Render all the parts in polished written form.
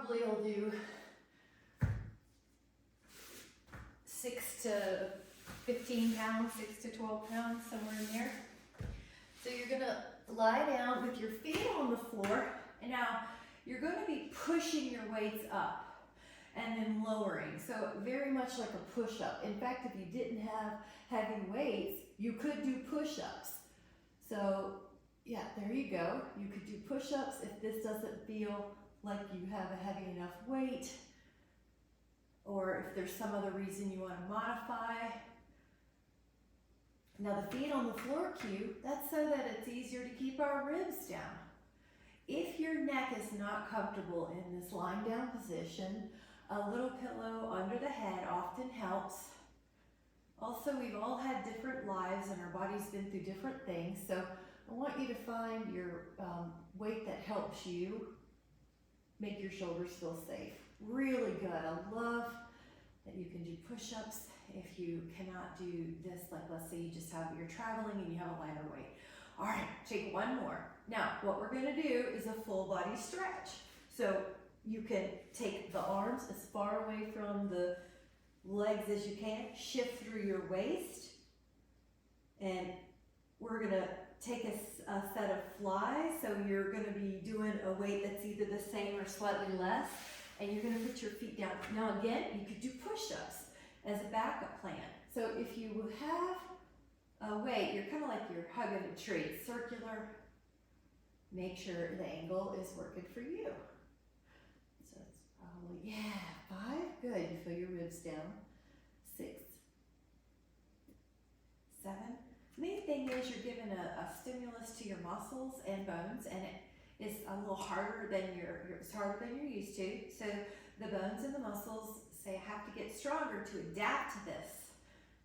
probably will do 6 to 15 pounds, 6 to 12 pounds, somewhere in there. So you're gonna lie down with your feet on the floor, and now you're gonna be pushing your weights up and then lowering. So very much like a push-up. In fact, if you didn't have heavy weights, you could do push-ups. So yeah, there you go. You could do push-ups if this doesn't feel like you have a heavy enough weight, or if there's some other reason you want to modify. Now the feet on the floor cue, that's so that it's easier to keep our ribs down. If your neck is not comfortable in this lying down position, a little pillow under the head often helps. Also, we've all had different lives and our body's been through different things, so I want you to find your weight that helps you make your shoulders feel safe. Really good. I love that you can do push-ups if you cannot do this, like let's say you just have, you're traveling and you have a lighter weight. All right, take one more. Now, what we're gonna do is a full body stretch. So you can take the arms as far away from the legs as you can, shift through your waist, and we're gonna take a set of flies. So you're gonna be doing a weight that's either the same or slightly less, and you're gonna put your feet down. Now again, you could do push-ups as a backup plan. So if you have a weight, you're kind of like you're hugging a tree, circular. Make sure the angle is working for you. So it's probably, yeah, 5, good. You feel your ribs down. 6, 7. Main thing is you're giving a stimulus to your muscles and bones, and it is a little harder than it's harder than you're used to. So the bones and the muscles say have to get stronger to adapt to this.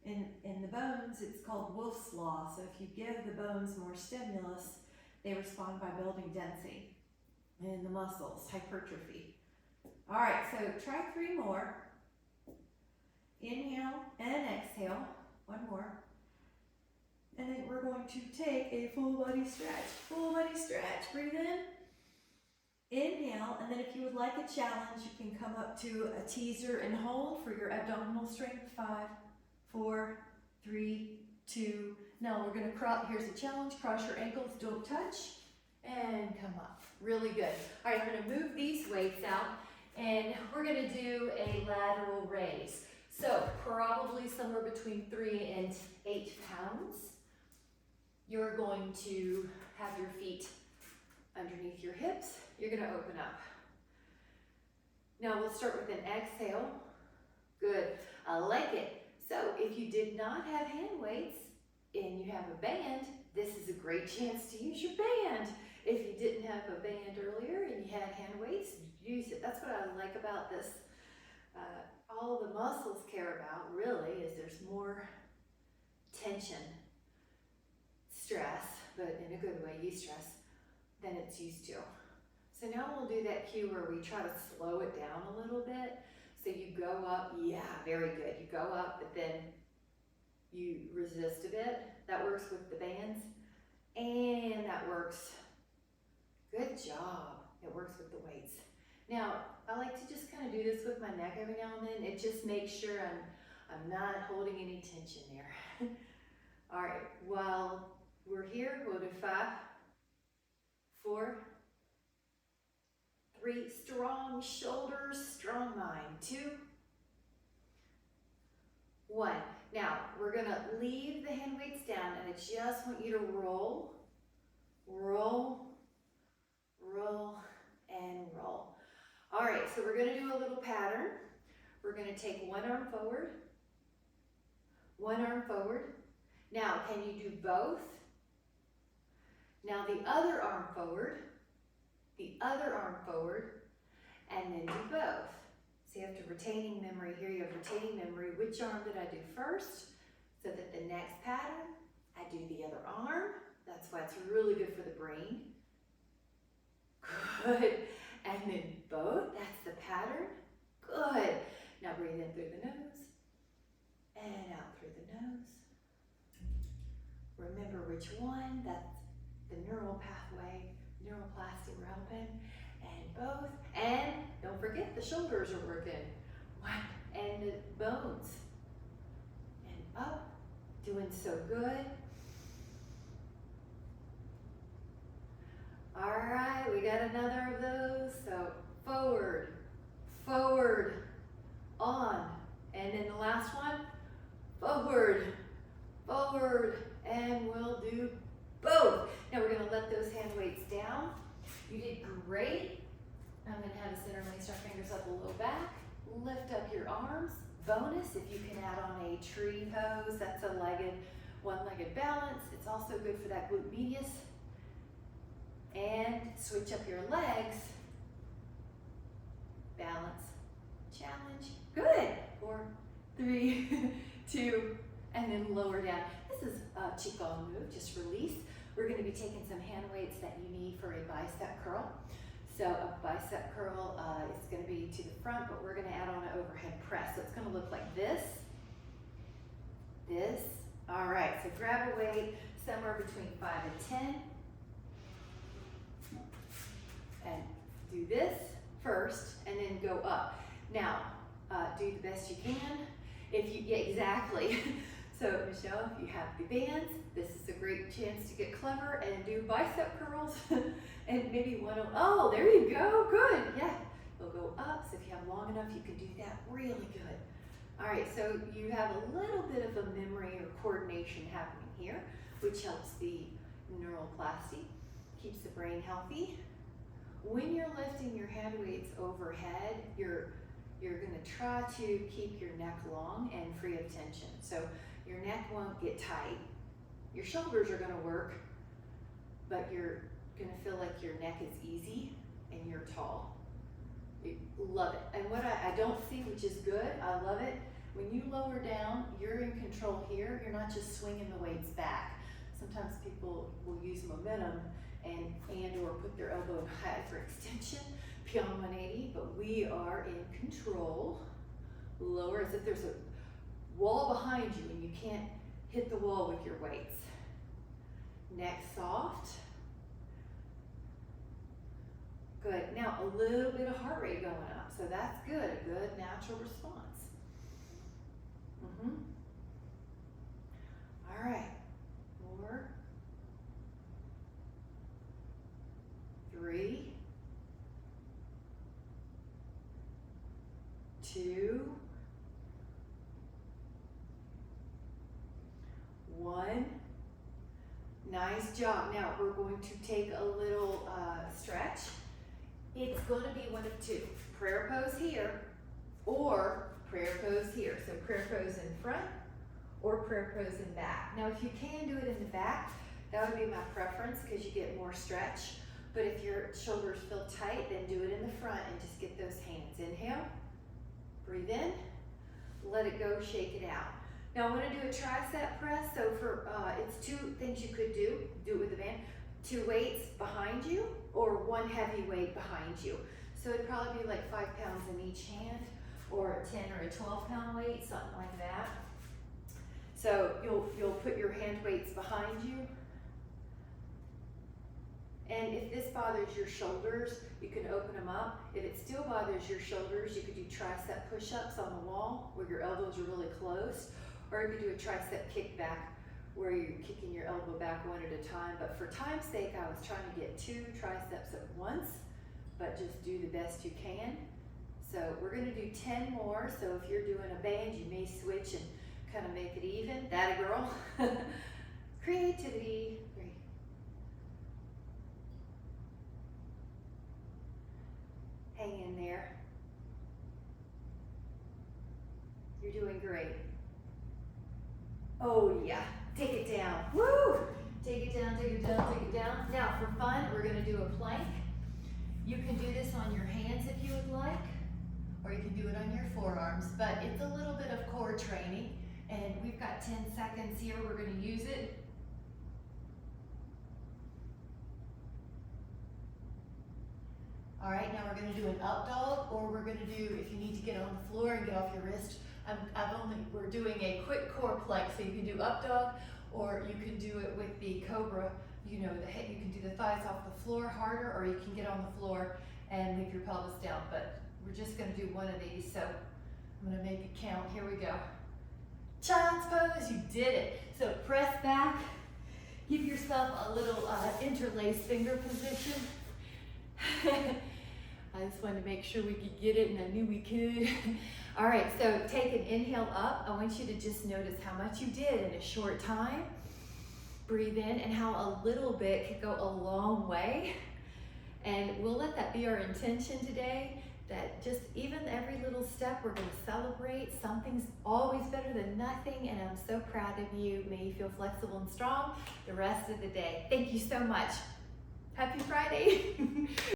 In the bones, it's called Wolff's Law. So if you give the bones more stimulus, they respond by building density. And in the muscles, hypertrophy. All right, so try 3 more. Inhale and exhale. 1 more. And then we're going to take a full body stretch. Full body stretch. Breathe in. Inhale, and then if you would like a challenge, you can come up to a teaser and hold for your abdominal strength. 5, 4, 3, 2. Now we're gonna here's a challenge. Cross your ankles, don't touch, and come up. Really good. All right, I'm gonna move these weights out, and we're gonna do a lateral raise. So probably somewhere between 3 and 8 pounds. You're going to have your feet underneath your hips. You're gonna open up. Now we'll start with an exhale. Good, I like it. So if you did not have hand weights and you have a band, this is a great chance to use your band. If you didn't have a band earlier and you had hand weights, use it. That's what I like about this. All the muscles care about really is there's more tension, stress, but in a good way, eustress, than it's used to. So now we'll do that cue where we try to slow it down a little bit. So you go up, yeah, very good. You go up, but then you resist a bit. That works with the bands, and that works. Good job. It works with the weights. Now, I like to just kind of do this with my neck every now and then. It just makes sure I'm not holding any tension there. All right, while we're here, we'll do 5, 4, 3, strong shoulders, strong mind. 2, 1. Now, we're gonna leave the hand weights down, and I just want you to roll, roll, roll, and roll. All right, so we're gonna do a little pattern. We're gonna take one arm forward, one arm forward. Now, can you do both? Now the other arm forward, the other arm forward, and then do both. So you have to retaining memory here. You have retaining memory. Which arm did I do first? So that the next pattern, I do the other arm. That's why it's really good for the brain. Good. And then both. That's the pattern. Good. Now breathe in through the nose and out through the nose. Remember which one. That's the neural pathway, neuroplasty we're helping. And both. And don't forget, shoulders are working. One, and the bones. And up, doing so good. All right, we got another of those. So forward, forward, on. And then the last one, forward, forward, and we'll do both. Now we're gonna let those hand weights down. You did great. I'm gonna have us interlace our fingers up a little back. Lift up your arms. Bonus, if you can add on a tree pose, that's a one-legged balance. It's also good for that glute medius. And switch up your legs. Balance, challenge. Good. 4, 3, 2, and then lower down. This is a Qigong move, just release. We're gonna be taking some hand weights that you need for a bicep curl. So a bicep curl is gonna be to the front, but we're gonna add on an overhead press. So it's gonna look like this, this. All right, so grab a weight somewhere between 5 and 10. And do this first and then go up. Now, do the best you can. Yeah, exactly. So Michelle, if you have the bands, this is a great chance to get clever and do bicep curls and maybe oh, there you go, good, yeah. They'll go up, so if you have long enough, you can do that really good. All right, so you have a little bit of a memory or coordination happening here, which helps the neuroplasty, keeps the brain healthy. When you're lifting your hand weights overhead, you're gonna try to keep your neck long and free of tension. So your neck won't get tight. Your shoulders are gonna work, but you're gonna feel like your neck is easy and you're tall. You love it. And what I don't see, which is good, I love it. When you lower down, you're in control here. You're not just swinging the weights back. Sometimes people will use momentum and or put their elbow high for extension, beyond 180, but we are in control. Lower as if there's a wall behind you and you can't hit the wall with your weights. Neck soft. Good, now a little bit of heart rate going up, so that's good, a good natural response. All right, 4, 3, 2, 1. Nice job. Now we're going to take a little stretch. It's going to be one of two. Prayer pose here or prayer pose here. So prayer pose in front or prayer pose in back. Now if you can do it in the back, that would be my preference because you get more stretch. But if your shoulders feel tight, then do it in the front and just get those hands. Inhale, breathe in, let it go, shake it out. Now I want to do a tricep press. So for it's 2 things you could do. Do it with a band. 2 weights behind you or 1 heavy weight behind you. So it'd probably be like 5 pounds in each hand or a 10 or a 12 pound weight, something like that. So you'll put your hand weights behind you. And if this bothers your shoulders, you can open them up. If it still bothers your shoulders, you could do tricep push-ups on the wall where your elbows are really close, or you could do a tricep kickback where you're kicking your elbow back 1 at a time. But for time's sake, I was trying to get 2 triceps at once, but just do the best you can. So we're gonna do 10 more. So if you're doing a band, you may switch and kind of make it even. That a girl. Creativity. Hang in there. You're doing great. Oh yeah, take it down. Woo! Take it down, take it down, take it down. Now for fun, we're gonna do a plank. You can do this on your hands if you would like, or you can do it on your forearms, but it's a little bit of core training, and we've got 10 seconds here. We're gonna use it. All right, now we're gonna do an up dog, or we're gonna do, if you need to get on the floor and get off your wrist, we're doing a quick core plank, so you can do up dog, or you can do it with the cobra, you know, the head, you can do the thighs off the floor harder, or you can get on the floor and leave your pelvis down, but We're just gonna do one of these, so I'm gonna make it count. Here we go. Child's pose, you did it. So press back, give yourself a little interlaced finger position. I just wanted to make sure we could get it, and I knew we could. All right, so take an inhale up. I want you to just notice how much you did in a short time. Breathe in, and how a little bit could go a long way. And we'll let that be our intention today, that just even every little step we're gonna celebrate. Something's always better than nothing, and I'm so proud of you. May you feel flexible and strong the rest of the day. Thank you so much. Happy Friday.